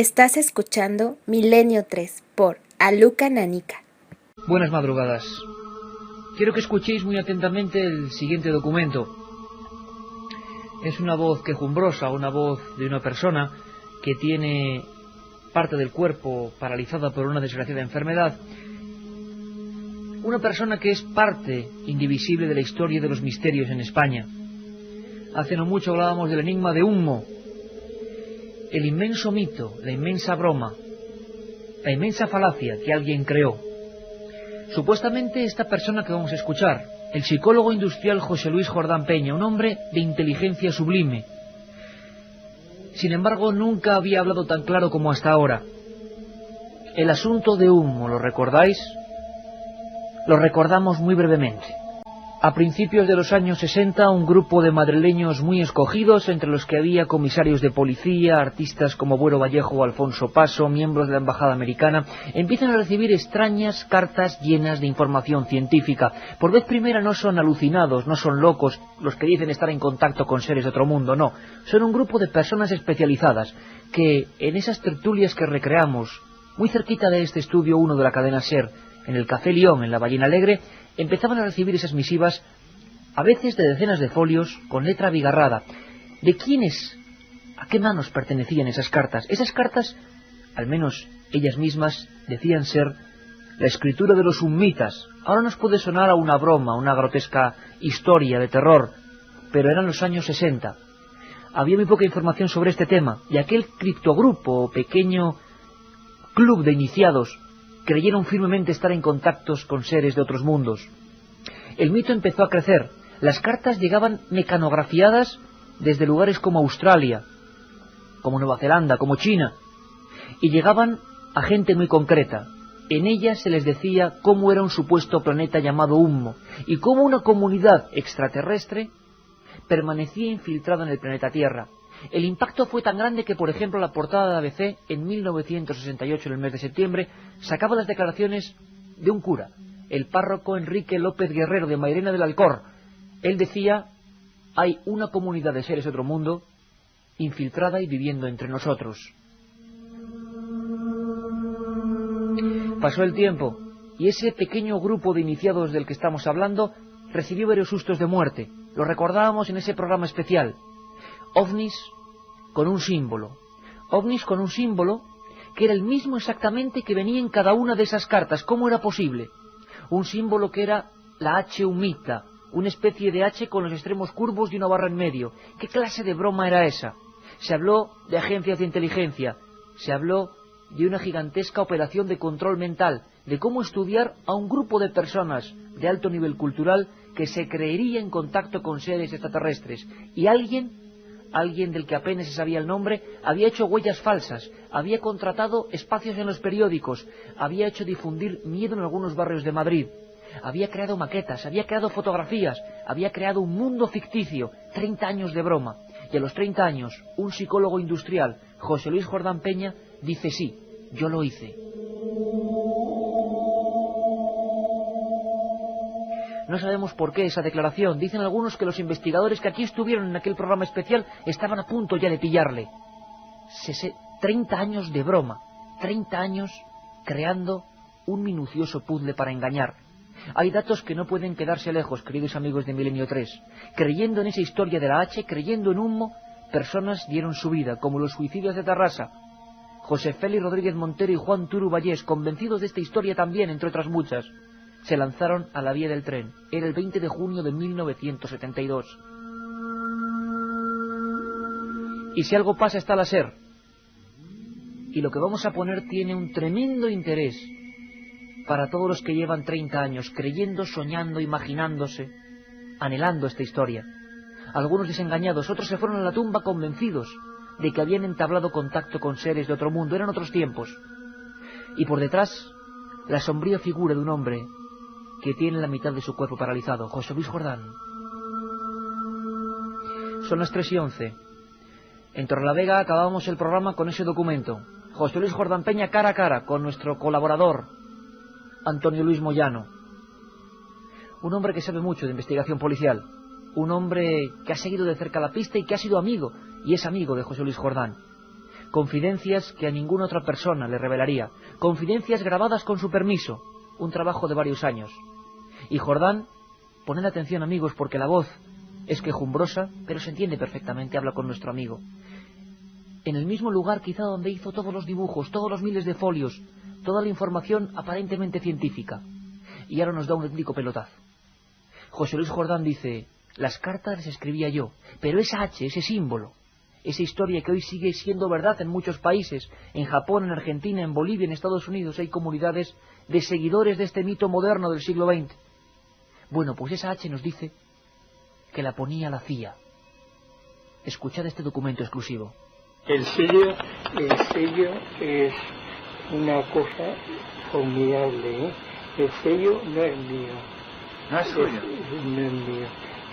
Estás escuchando Milenio 3 por Aluca Nanica. Buenas madrugadas. Quiero que escuchéis muy atentamente el siguiente documento. Es una voz quejumbrosa, una voz de una persona que tiene parte del cuerpo paralizada por una desgraciada enfermedad. Una persona que es parte indivisible de la historia de los misterios en España. Hace no mucho hablábamos del enigma de Ummo, el inmenso mito, la inmensa broma, la inmensa falacia que alguien creó. Supuestamente esta persona que vamos a escuchar, el psicólogo industrial José Luis Jordán Peña, un hombre de inteligencia sublime. Sin embargo, nunca había hablado tan claro como hasta ahora. El asunto de Ummo, ¿lo recordáis? Lo recordamos muy brevemente. A principios de los años 60, un grupo de madrileños muy escogidos, entre los que había comisarios de policía, artistas como Buero Vallejo o Alfonso Paso, miembros de la embajada americana, empiezan a recibir extrañas cartas llenas de información científica. Por vez primera no son alucinados, no son locos los que dicen estar en contacto con seres de otro mundo, no. Son un grupo de personas especializadas que en esas tertulias que recreamos, muy cerquita de este estudio 1 de la cadena SER, en el Café León, en la Ballena Alegre, empezaban a recibir esas misivas, a veces de decenas de folios, con letra abigarrada. ¿De quiénes, a qué manos pertenecían esas cartas? Esas cartas, al menos ellas mismas, decían ser la escritura de los ummitas. Ahora nos puede sonar a una broma, una grotesca historia de terror, pero eran los años 60. Había muy poca información sobre este tema, y aquel criptogrupo o pequeño club de iniciados creyeron firmemente estar en contactos con seres de otros mundos. El mito empezó a crecer. Las cartas llegaban mecanografiadas desde lugares como Australia, como Nueva Zelanda, como China, y llegaban a gente muy concreta. En ellas se les decía cómo era un supuesto planeta llamado Ummo, y cómo una comunidad extraterrestre permanecía infiltrada en el planeta Tierra. El impacto fue tan grande que, por ejemplo, la portada de ABC, en 1968, en el mes de septiembre, sacaba las declaraciones de un cura, el párroco Enrique López Guerrero de Mairena del Alcor. Él decía: hay una comunidad de seres de otro mundo infiltrada y viviendo entre nosotros. Pasó el tiempo y ese pequeño grupo de iniciados del que estamos hablando recibió varios sustos de muerte. Lo recordábamos en ese programa especial. OVNIs con un símbolo. OVNIs con un símbolo que era el mismo exactamente que venía en cada una de esas cartas. ¿Cómo era posible? Un símbolo que era la H ummita, una especie de H con los extremos curvos y una barra en medio. ¿Qué clase de broma era esa? Se habló de agencias de inteligencia, se habló de una gigantesca operación de control mental, de cómo estudiar a un grupo de personas de alto nivel cultural que se creería en contacto con seres extraterrestres. Y alguien del que apenas se sabía el nombre, había hecho huellas falsas, había contratado espacios en los periódicos, había hecho difundir miedo en algunos barrios de Madrid, había creado maquetas, había creado fotografías, había creado un mundo ficticio. 30 años de broma. Y a los 30 años, un psicólogo industrial, José Luis Jordán Peña, dice: sí, yo lo hice. No sabemos por qué esa declaración. Dicen algunos que los investigadores que aquí estuvieron en aquel programa especial estaban a punto ya de pillarle. 30 años de broma, 30 años creando un minucioso puzzle para engañar. Hay datos que no pueden quedarse lejos, queridos amigos de Milenio 3. Creyendo en esa historia de la H, creyendo en Ummo, personas dieron su vida, como los suicidios de Tarrasa. José Félix Rodríguez Montero y Juan Turu Vallés, convencidos de esta historia también, entre otras muchas, se lanzaron a la vía del tren. Era el 20 de junio de 1972. Y si algo pasa está la SER. Y lo que vamos a poner tiene un tremendo interés para todos los que llevan 30 años creyendo, soñando, imaginándose, anhelando esta historia. Algunos desengañados, otros se fueron a la tumba convencidos de que habían entablado contacto con seres de otro mundo. Eran otros tiempos. Y por detrás, la sombría figura de un hombre que tiene la mitad de su cuerpo paralizado, José Luis Jordán. Son las 3:11. En Torrelavega acabamos el programa con ese documento. José Luis Jordán Peña cara a cara con nuestro colaborador, Antonio Luis Moyano. Un hombre que sabe mucho de investigación policial. Un hombre que ha seguido de cerca la pista y que ha sido amigo, y es amigo de José Luis Jordán. confidencias que a ninguna otra persona le revelaría, confidencias grabadas con su permiso, un trabajo de varios años. Y Jordán, poned atención amigos, porque la voz es quejumbrosa, pero se entiende perfectamente, habla con nuestro amigo. En el mismo lugar quizá donde hizo todos los dibujos, todos los miles de folios, toda la información aparentemente científica. Y ahora nos da un auténtico pelotazo. José Luis Jordán dice, las cartas las escribía yo, pero esa H, ese símbolo, esa historia que hoy sigue siendo verdad en muchos países, en Japón, en Argentina, en Bolivia, en Estados Unidos, hay comunidades de seguidores de este mito moderno del siglo XX. Bueno, pues esa H nos dice que la ponía la CIA. Escuchad este documento exclusivo. El sello es una cosa formidable, ¿eh? El sello no es mío. ¿No es suyo? No es mío.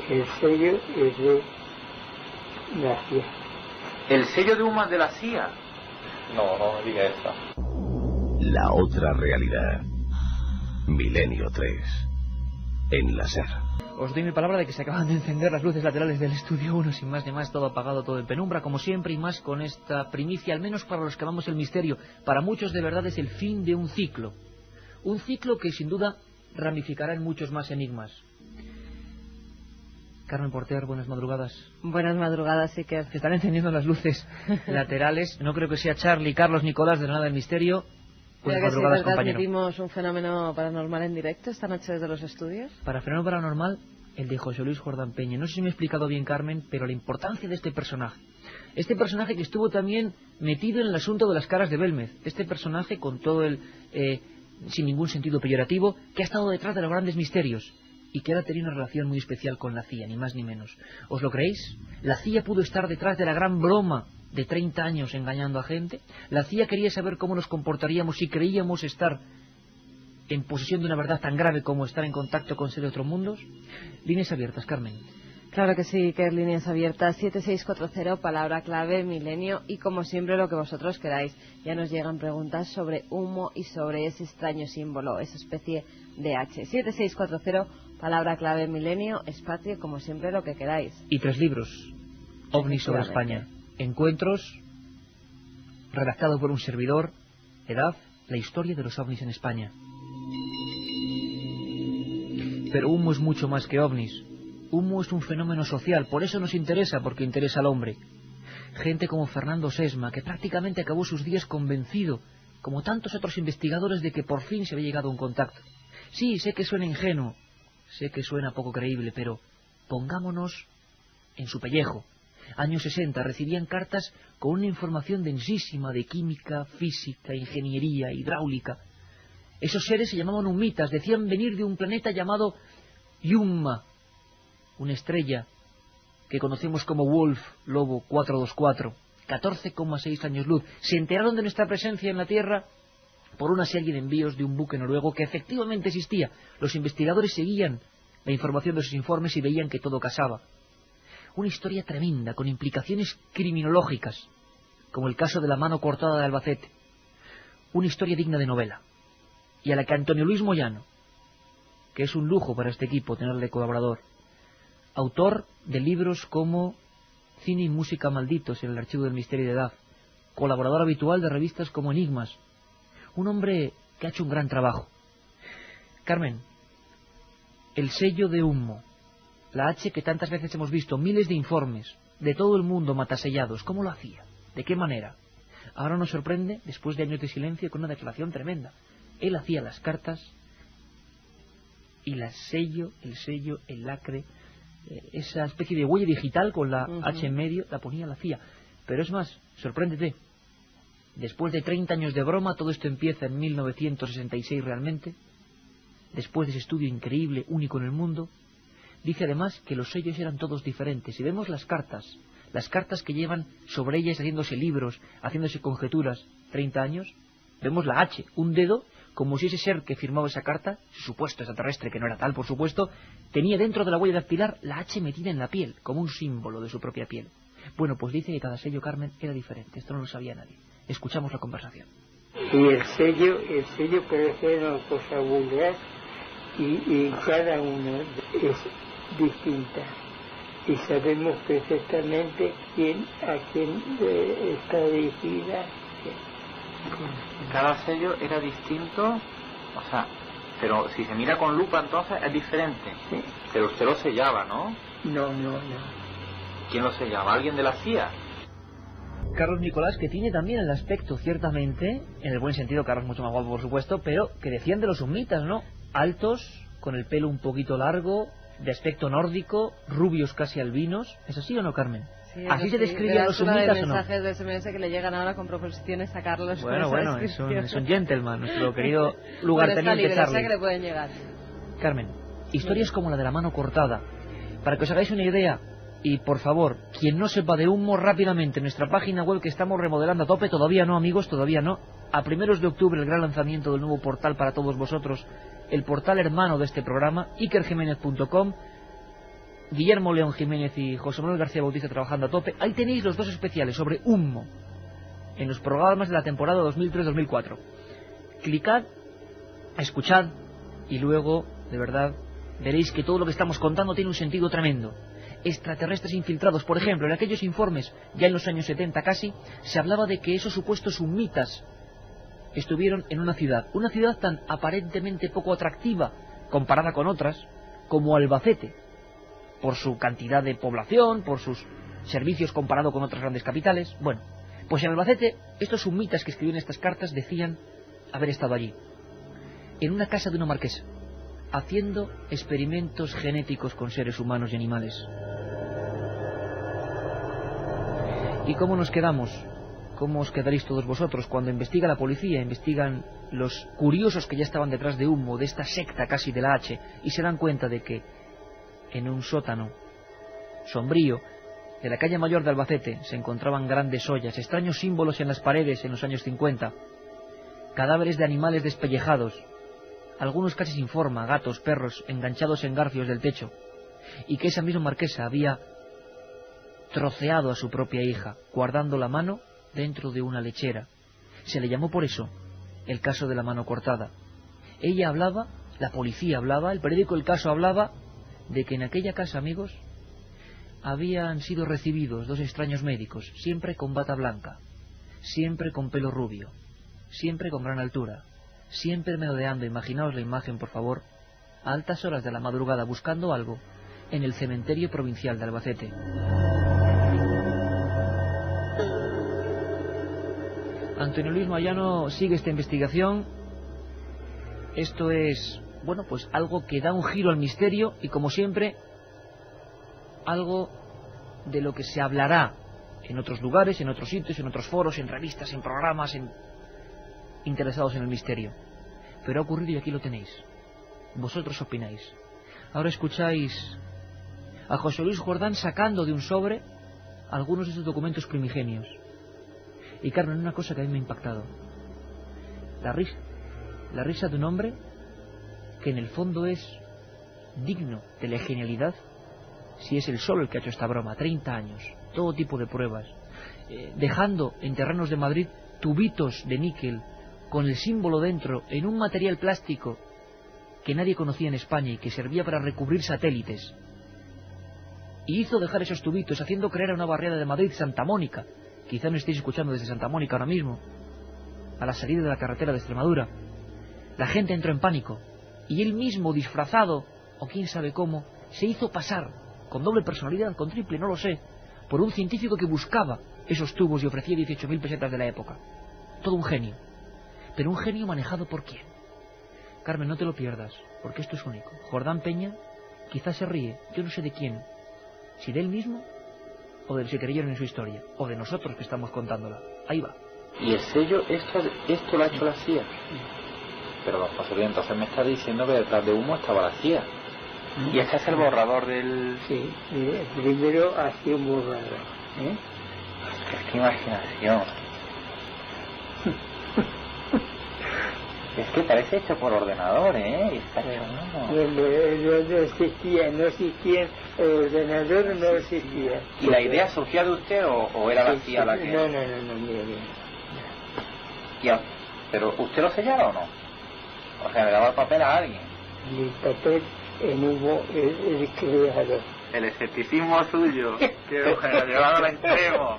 El sello es de la CIA. ¿El sello de humo es de la CIA? No diga eso. La otra realidad. Milenio 3. En la SER. Os doy mi palabra de que se acaban de encender las luces laterales del estudio 1, sin más ni más, todo apagado, todo en penumbra, como siempre, y más con esta primicia, al menos para los que amamos el misterio. Para muchos de verdad es el fin de un ciclo que sin duda ramificará en muchos más enigmas. Carmen Porter, buenas madrugadas. Buenas madrugadas, Iker. Se están encendiendo las luces laterales. No creo que sea Charlie, Carlos ni Nicolás de la nada del misterio. Buenas madrugadas, compañero. ¿Transmitimos un fenómeno paranormal en directo esta noche desde los estudios? Para fenómeno paranormal, el de José Luis Jordán Peña. No sé si me he explicado bien, Carmen, pero la importancia de este personaje. Este personaje que estuvo también metido en el asunto de las caras de Belmez. Este personaje con todo el... sin ningún sentido peyorativo, que ha estado detrás de los grandes misterios y que ahora tenía una relación muy especial con la CIA, ni más ni menos. ¿Os lo creéis? La CIA pudo estar detrás de la gran broma de 30 años engañando a gente. La CIA quería saber cómo nos comportaríamos si creíamos estar en posesión de una verdad tan grave como estar en contacto con seres de otros mundos. Líneas abiertas, Carmen. Claro que sí, que líneas abiertas, 7640, palabra clave, milenio, y como siempre lo que vosotros queráis. Ya nos llegan preguntas sobre humo y sobre ese extraño símbolo, esa especie de H. 7640, palabra clave, milenio, espacio, como siempre lo que queráis. Y 3 libros, OVNIs sobre España. Encuentros, redactado por un servidor, edad, la historia de los OVNIs en España. Pero humo es mucho más que OVNIs. Humo es un fenómeno social, por eso nos interesa, porque interesa al hombre. Gente como Fernando Sesma, que prácticamente acabó sus días convencido, como tantos otros investigadores, de que por fin se había llegado a un contacto. Sí, sé que suena ingenuo, sé que suena poco creíble, pero pongámonos en su pellejo. Años 60, recibían cartas con una información densísima de química, física, ingeniería, hidráulica. Esos seres se llamaban humitas, decían venir de un planeta llamado Yuma, una estrella que conocemos como Wolf, Lobo 424, 14,6 años luz. Se enteraron de nuestra presencia en la Tierra por una serie de envíos de un buque noruego que efectivamente existía. Los investigadores seguían la información de sus informes y veían que todo casaba. Una historia tremenda, con implicaciones criminológicas, como el caso de la mano cortada de Albacete. Una historia digna de novela. Y a la que Antonio Luis Moyano, que es un lujo para este equipo tenerle colaborador, autor de libros como Cine y Música Malditos en el Archivo del Misterio de Edad, colaborador habitual de revistas como Enigmas, un hombre que ha hecho un gran trabajo. Carmen, el sello de humo, la H que tantas veces hemos visto, miles de informes de todo el mundo matasellados, ¿cómo lo hacía? ¿De qué manera? Ahora nos sorprende, después de años de silencio, con una declaración tremenda. Él hacía las cartas y el sello, el lacre, esa especie de huella digital con la H en medio, la ponía la CIA. Pero es más, sorpréndete, después de 30 años de broma, todo esto empieza en 1966 realmente, después de ese estudio increíble, único en el mundo. Dice además que los sellos eran todos diferentes. Si vemos las cartas que llevan sobre ellas haciéndose libros, haciéndose conjeturas, 30 años, vemos la H, un dedo, como si ese ser que firmaba esa carta, supuesto extraterrestre, que no era tal, por supuesto, tenía dentro de la huella dactilar la H metida en la piel, como un símbolo de su propia piel. Bueno, pues dice que cada sello, Carmen, era diferente. Esto no lo sabía nadie. Escuchamos la conversación. Y el sello puede ser una cosa vulgar y cada uno es distinta. y sabemos perfectamente a quién está dirigida. Cada sello era distinto, o sea, pero si se mira con lupa entonces es diferente. Sí. Pero usted lo sellaba, ¿no? No. ¿Quién lo sellaba? ¿Alguien de la CIA? Carlos Nicolás, que tiene también el aspecto, ciertamente, en el buen sentido, Carlos mucho más guapo por supuesto, pero que defiende los humitas, ¿no? Altos, con el pelo un poquito largo, de aspecto nórdico, rubios casi albinos. ¿Es así o no, Carmen? Sí, ¿Así se describe a los humitas humitas o no? mensajes de SMS que le llegan ahora con proposiciones a Carlos. Bueno, es un gentleman, nuestro querido Bueno, lugarteniente está libre, Charlie. que le pueden llegar. Carmen, historias como la de la mano cortada. Para que os hagáis una idea, y por favor, quien no sepa de humo, rápidamente, nuestra página web que estamos remodelando a tope, todavía no, amigos, todavía no. A primeros de octubre el gran lanzamiento del nuevo portal para todos vosotros, el portal hermano de este programa, ikerjiménez.com. Guillermo León Jiménez y José Manuel García Bautista trabajando a tope. Ahí tenéis los dos especiales sobre humo en los programas de la temporada 2003-2004. Clicad, escuchad y luego, de verdad, veréis que todo lo que estamos contando tiene un sentido tremendo. Extraterrestres infiltrados, por ejemplo, en aquellos informes, ya en los años 70 casi, se hablaba de que esos supuestos humitas estuvieron en una ciudad tan aparentemente poco atractiva comparada con otras como Albacete, por su cantidad de población, por sus servicios comparado con otras grandes capitales. Bueno, pues en Albacete estos humitas que escribían estas cartas decían haber estado allí, en una casa de una marquesa, haciendo experimentos genéticos con seres humanos y animales. ¿Y cómo nos quedamos? ¿Cómo os quedaréis todos vosotros cuando investiga la policía, investigan los curiosos que ya estaban detrás de humo, de esta secta casi de la H, y se dan cuenta de que en un sótano sombrío de la calle mayor de Albacete se encontraban grandes ollas, extraños símbolos en las paredes en los años 50, cadáveres de animales despellejados, algunos casi sin forma, gatos, perros, enganchados en garfios del techo, y que esa misma marquesa había troceado a su propia hija, guardando la mano dentro de una lechera. Se le llamó por eso el caso de la mano cortada. Ella hablaba, la policía hablaba, el periódico El Caso hablaba de que en aquella casa, amigos, habían sido recibidos dos extraños médicos, siempre con bata blanca, siempre con pelo rubio, siempre con gran altura, siempre merodeando, imaginaos la imagen, por favor, a altas horas de la madrugada buscando algo en el cementerio provincial de Albacete. Antonio Luis Moyano sigue esta investigación. Esto es, bueno, pues algo que da un giro al misterio y, como siempre, algo de lo que se hablará en otros lugares, en otros sitios, en otros foros, en revistas, en programas, interesados en el misterio. Pero ha ocurrido y aquí lo tenéis. Vosotros opináis. Ahora escucháis a José Luis Jordán sacando de un sobre algunos de esos documentos primigenios. Y Carmen, una cosa que a mí me ha impactado: la risa de un hombre que en el fondo es digno de la genialidad, si es el solo el que ha hecho esta broma. 30 años, todo tipo de pruebas, dejando en terrenos de Madrid tubitos de níquel con el símbolo dentro en un material plástico que nadie conocía en España y que servía para recubrir satélites, y hizo dejar esos tubitos haciendo creer a una barriada de Madrid, Santa Mónica. Quizá no estéis escuchando desde Santa Mónica ahora mismo, a la salida de la carretera de Extremadura. La gente entró en pánico y él mismo, disfrazado, o quién sabe cómo, se hizo pasar, con doble personalidad, con triple, no lo sé, por un científico que buscaba esos tubos y ofrecía 18.000 pesetas de la época. Todo un genio. Pero un genio manejado por quién. Carmen, no te lo pierdas, porque esto es único. Jordán Peña quizás se ríe, yo no sé de quién, si de él mismo o de los que creyeron en su historia, o de nosotros que estamos contándola. Ahí va. Y el sello, esto lo ha hecho la CIA. Pero don José Luis, entonces me está diciendo que detrás de humo estaba la CIA. Y este es el borrador del... Sí, primero hacía un borrador. Qué imaginación. Es que parece hecho por ordenador, ¿eh? Está No existía, el ordenador no existía. ¿Y la idea surgía de usted o era la CIA la que...? No, mira. Ya, ¿pero usted lo sellaba o no? O sea, ¿le daba el papel a alguien? El papel en humo, el creador. El escepticismo suyo, que lo ha llevado al extremo.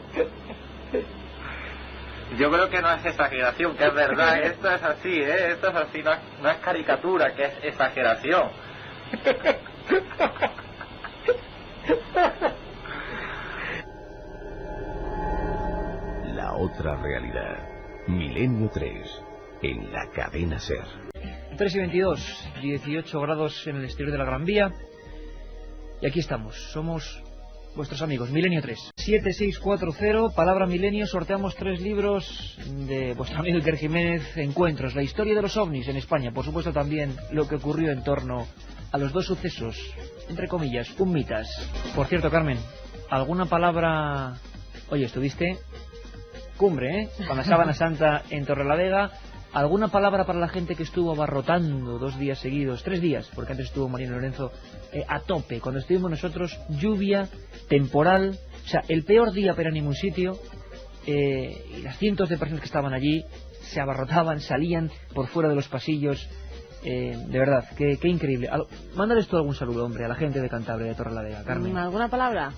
Yo creo que no es exageración, que es verdad, esto es así, esto es así, no es caricatura, que es exageración. La otra realidad. Milenio 3, en la cadena SER. 3 y 22, 18 grados en el exterior de la Gran Vía. Y aquí estamos, somos vuestros amigos, Milenio 3. 7640, palabra milenio, sorteamos 3 libros de vuestro amigo Iker Jiménez, Encuentros, la historia de los ovnis en España, por supuesto también lo que ocurrió en torno a los 2 sucesos, entre comillas, mitas. Por cierto, Carmen, ¿alguna palabra? Oye, estuviste cumbre, con la Sábana Santa en Torrelavega. ¿Alguna palabra para la gente que estuvo abarrotando 2 días seguidos, 3 días, porque antes estuvo Mariano Lorenzo a tope? Cuando estuvimos nosotros, lluvia, temporal, o sea, el peor día para ir a ningún sitio, y las cientos de personas que estaban allí se abarrotaban, salían por fuera de los pasillos, de verdad, qué increíble. Mándales tú algún saludo, hombre, a la gente de Cantabria, de Torrelavega, Carmen. ¿Alguna palabra?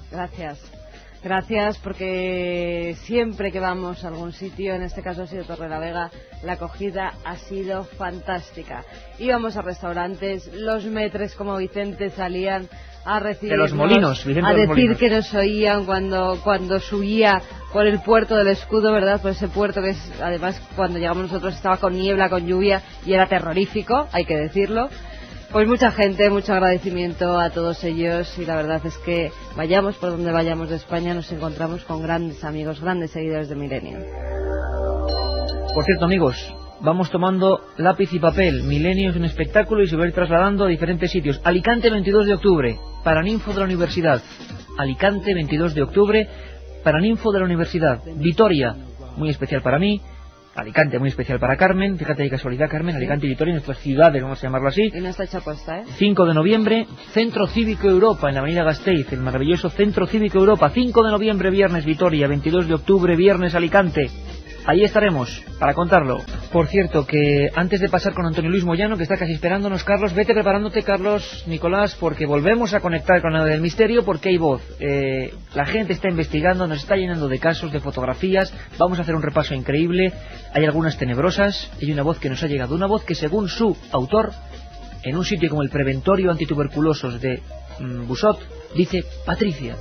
Gracias, porque siempre que vamos a algún sitio, en este caso ha sido Torrelavega, la acogida ha sido fantástica. Íbamos a restaurantes, los metres como Vicente salían a recibirnos, de los Molinos, Vicente, a de los decir Molinos, que nos oían cuando subía por el puerto del Escudo, ¿verdad? Por ese puerto que es, además, cuando llegamos nosotros estaba con niebla, con lluvia, y era terrorífico, hay que decirlo. Pues mucha gente, mucho agradecimiento a todos ellos, y la verdad es que vayamos por donde vayamos de España nos encontramos con grandes amigos, grandes seguidores de Milenio. Por cierto, amigos, vamos tomando lápiz y papel. Milenio es un espectáculo y se va a ir trasladando a diferentes sitios. Alicante, 22 de octubre, Paraninfo de la Universidad. Alicante, 22 de octubre, Paraninfo de la Universidad. Vitoria, muy especial para mí. Alicante, muy especial para Carmen. Fíjate qué casualidad, Carmen. Alicante y Vitoria, nuestras ciudades, vamos a llamarlo así. Y no está hecha costa, 5 de noviembre, Centro Cívico Europa, en la avenida Gasteiz, el maravilloso Centro Cívico Europa. 5 de noviembre, viernes, Vitoria. 22 de octubre, viernes, Alicante. Ahí estaremos, para contarlo. Por cierto, que antes de pasar con Antonio Luis Moyano, que está casi esperándonos, Carlos, vete preparándote, Carlos, Nicolás, porque volvemos a conectar con la del misterio, porque hay voz. La gente está investigando, nos está llenando de casos, de fotografías. Vamos a hacer un repaso increíble. Hay algunas tenebrosas, hay una voz que nos ha llegado, una voz que según su autor, en un sitio como el Preventorio Antituberculosos de Busot, dice Patricia.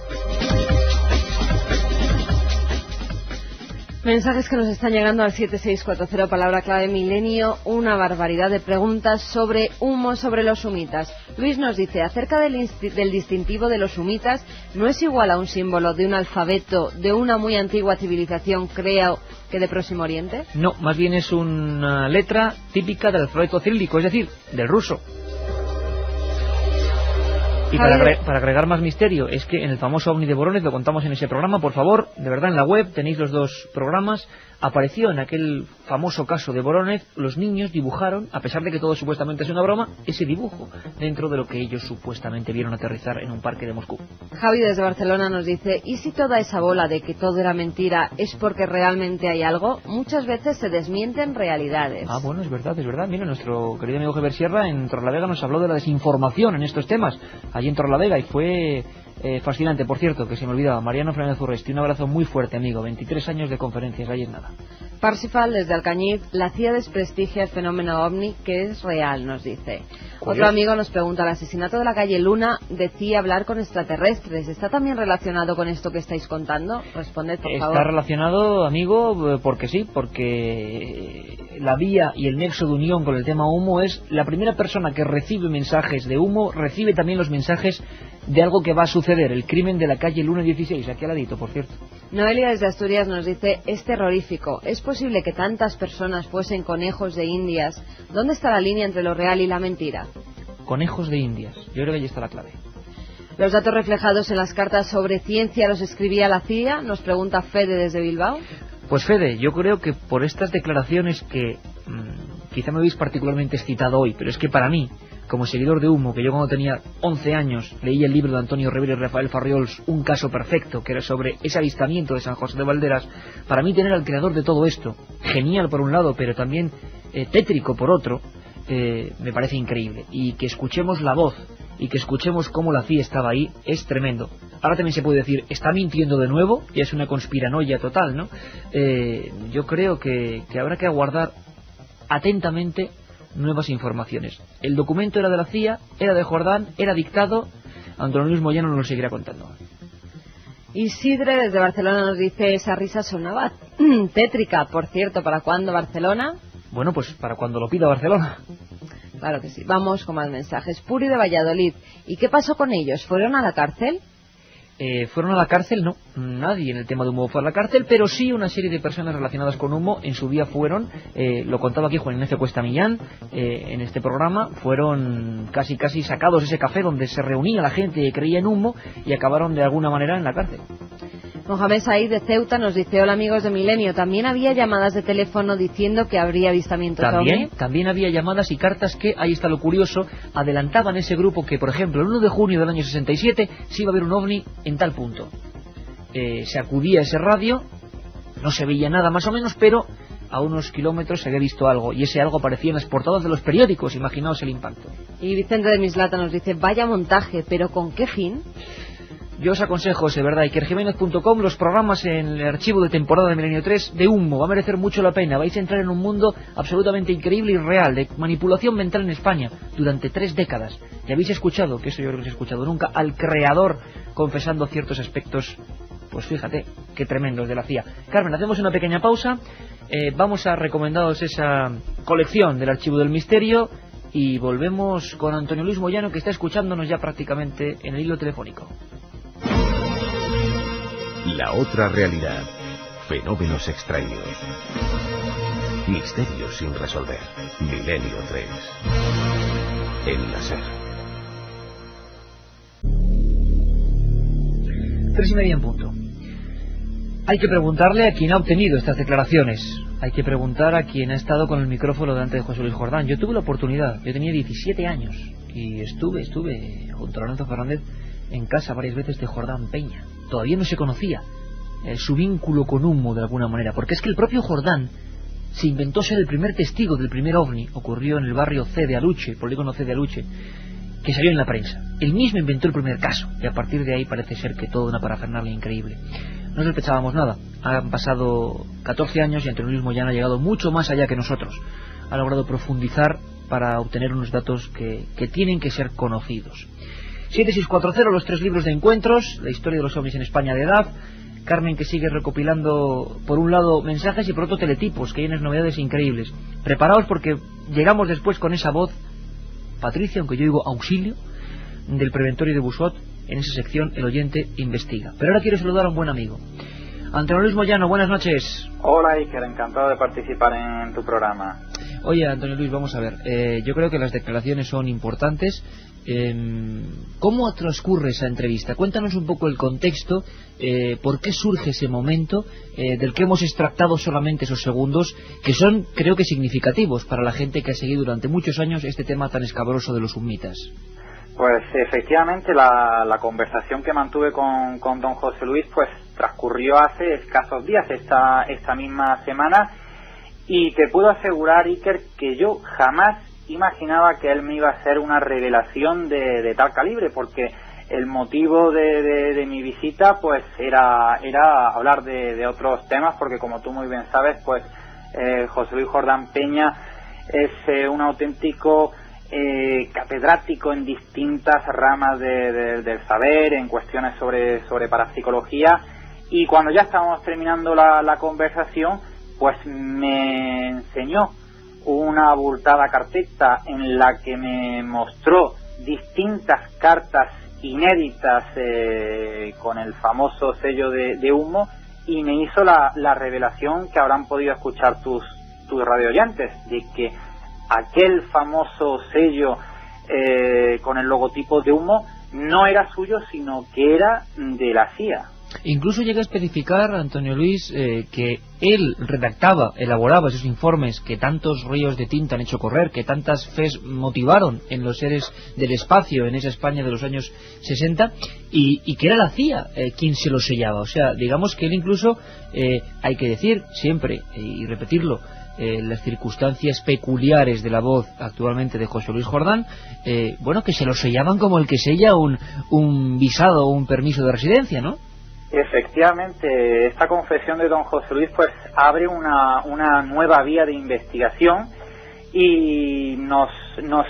Mensajes que nos están llegando al 7640, palabra clave milenio, una barbaridad de preguntas sobre humo, sobre los humitas. Luis nos dice, acerca del distintivo de los humitas, ¿no es igual a un símbolo de un alfabeto de una muy antigua civilización, creo, que de Próximo Oriente? No, más bien es una letra típica del alfabeto cirílico, es decir, del ruso. Y para agregar más misterio, es que en el famoso OVNI de Voronezh, lo contamos en ese programa, por favor, de verdad, en la web tenéis los 2 programas, apareció en aquel famoso caso de Voronezh, los niños dibujaron, a pesar de que todo supuestamente es una broma, ese dibujo, dentro de lo que ellos supuestamente vieron aterrizar en un parque de Moscú. Javi desde Barcelona nos dice, ¿y si toda esa bola de que todo era mentira es porque realmente hay algo? Muchas veces se desmienten realidades. Ah, bueno, es verdad. Mira, nuestro querido amigo Javier Sierra en Torrelavega nos habló de la desinformación en estos temas, allí en Torrelavega, y fue fascinante. Por cierto, que se me olvidaba, Mariano Fernández Urresti, un abrazo muy fuerte, amigo, 23 años de conferencias, ahí es nada. Parsifal desde Alcañiz, la CIA desprestigia el fenómeno OVNI, que es real, nos dice. Curioso. Otro amigo nos pregunta, el asesinato de la calle Luna decía hablar con extraterrestres, ¿está también relacionado con esto que estáis contando? Responded, por favor. Está relacionado, amigo, porque sí, porque la vía y el nexo de unión con el tema humo es la primera persona que recibe mensajes de humo, recibe también los mensajes de algo que va a suceder, el crimen de la calle Luna 16, aquí al ladito, por cierto. Noelia desde Asturias nos dice, es terrorífico, ¿es posible que tantas personas fuesen conejos de Indias? ¿Dónde está la línea entre lo real y la mentira? Conejos de Indias, yo creo que ahí está la clave. ¿Los datos reflejados en las cartas sobre ciencia los escribía la CIA? Nos pregunta Fede desde Bilbao. Pues Fede, yo creo que por estas declaraciones que quizá me habéis particularmente excitado hoy, pero es que para mí, como seguidor de humo, que yo cuando tenía 11 años leí el libro de Antonio Rivera y Rafael Farriols, Un caso perfecto, que era sobre ese avistamiento de San José de Valderas, para mí tener al creador de todo esto, genial por un lado, pero también tétrico por otro, me parece increíble. Y que escuchemos la voz y que escuchemos cómo la CIA estaba ahí es tremendo. Ahora también se puede decir, ¿está mintiendo de nuevo? Y es una conspiranoia total, ¿no? Yo creo que habrá que aguardar atentamente nuevas informaciones. El documento era de la CIA, era de Jordán, era dictado. Antonio Luis Moyano nos lo seguirá contando. Isidre desde Barcelona nos dice, esa risa sonaba tétrica. Por cierto, ¿para cuándo Barcelona? Bueno, pues para cuando lo pida Barcelona. Claro que sí. Vamos con más mensajes. Puri de Valladolid. ¿Y qué pasó con ellos? ¿Fueron a la cárcel? Fueron a la cárcel, no, nadie en el tema de humo fue a la cárcel, pero sí una serie de personas relacionadas con humo en su día fueron, lo contaba aquí Juan Ignacio Cuesta Millán, en este programa, fueron casi sacados de ese café donde se reunía la gente que creía en humo y acabaron de alguna manera en la cárcel. Mohamed Said de Ceuta nos dice, hola amigos de Milenio, también había llamadas de teléfono diciendo que habría avistamientos OVNI. También había llamadas y cartas que, ahí está lo curioso, adelantaban ese grupo que, por ejemplo, el 1 de junio del año 67 se iba a ver un OVNI en tal punto. Se acudía a ese radio, no se veía nada más o menos, pero a unos kilómetros se había visto algo, y ese algo aparecía en las portadas de los periódicos, imaginaos el impacto. Y Vicente de Mislata nos dice, vaya montaje, pero ¿con qué fin? Yo os aconsejo, de verdad, ikerjiménez.com, los programas en el archivo de temporada de Milenio 3 de humo, va a merecer mucho la pena. Vais a entrar en un mundo absolutamente increíble y real, de manipulación mental en España, durante 3 décadas. Y habéis escuchado, que eso yo creo que no se ha escuchado nunca, al creador confesando ciertos aspectos, pues fíjate, qué tremendos de la CIA. Carmen, hacemos una pequeña pausa, vamos a recomendaros esa colección del Archivo del Misterio, y volvemos con Antonio Luis Moyano, que está escuchándonos ya prácticamente en el hilo telefónico. La otra realidad. Fenómenos extraños. Misterios sin resolver. Milenio 3. El láser. 3:30 en punto. Hay que preguntarle a quien ha obtenido estas declaraciones. Hay que preguntar a quien ha estado con el micrófono delante de José Luis Jordán. Yo tuve la oportunidad. Yo tenía 17 años. Y estuve junto a Lorenzo Fernández en casa varias veces de Jordán Peña. Todavía no se conocía su vínculo con humo de alguna manera, porque es que el propio Jordán se inventó ser el primer testigo del primer ovni. Ocurrió en el barrio C de Aluche, polígono C de Aluche, que salió en la prensa. Él mismo inventó el primer caso, y a partir de ahí parece ser que toda una parafernalia increíble. No sospechábamos nada. Han pasado 14 años y Antonio Luis Moyano ha llegado mucho más allá que nosotros. Ha logrado profundizar para obtener unos datos que tienen que ser conocidos. 7640, los 3 libros de encuentros, la historia de los ovnis en España de edad. Carmen, que sigue recopilando por un lado mensajes y por otro teletipos, que hay unas novedades increíbles. Preparaos porque llegamos después con esa voz, Patricia, aunque yo digo auxilio, del Preventorio de Busot, en esa sección El Oyente Investiga. Pero ahora quiero saludar a un buen amigo. Antonio Luis Moyano, buenas noches. Hola Iker, encantado de participar en tu programa. Oye, Antonio Luis, vamos a ver, yo creo que las declaraciones son importantes. ¿Cómo transcurre esa entrevista? Cuéntanos un poco el contexto, por qué surge ese momento, del que hemos extractado solamente esos segundos, que son, creo que significativos para la gente que ha seguido durante muchos años este tema tan escabroso de los humitas. Pues efectivamente la conversación que mantuve con don José Luis pues transcurrió hace escasos días, esta misma semana, y te puedo asegurar, Iker, que yo jamás imaginaba que él me iba a hacer una revelación de tal calibre, porque el motivo de mi visita pues era hablar de otros temas, porque como tú muy bien sabes, pues José Luis Jordán Peña es un auténtico catedrático en distintas ramas del saber, en cuestiones sobre parapsicología, y cuando ya estábamos terminando la conversación, pues me enseñó una abultada carpeta en la que me mostró distintas cartas inéditas con el famoso sello de humo, y me hizo la revelación que habrán podido escuchar tus radioyentes, de que aquel famoso sello con el logotipo de humo no era suyo, sino que era de la CIA. Incluso llega a especificar, Antonio Luis, que él redactaba, elaboraba esos informes que tantos ríos de tinta han hecho correr, que tantas fes motivaron en los seres del espacio en esa España de los años 60, y que era la CIA quien se lo sellaba. O sea, digamos que él incluso, hay que decir siempre y repetirlo, las circunstancias peculiares de la voz actualmente de José Luis Jordán, bueno, que se lo sellaban como el que sella un visado o un permiso de residencia, ¿no? Efectivamente, esta confesión de don José Luis pues abre una nueva vía de investigación y nos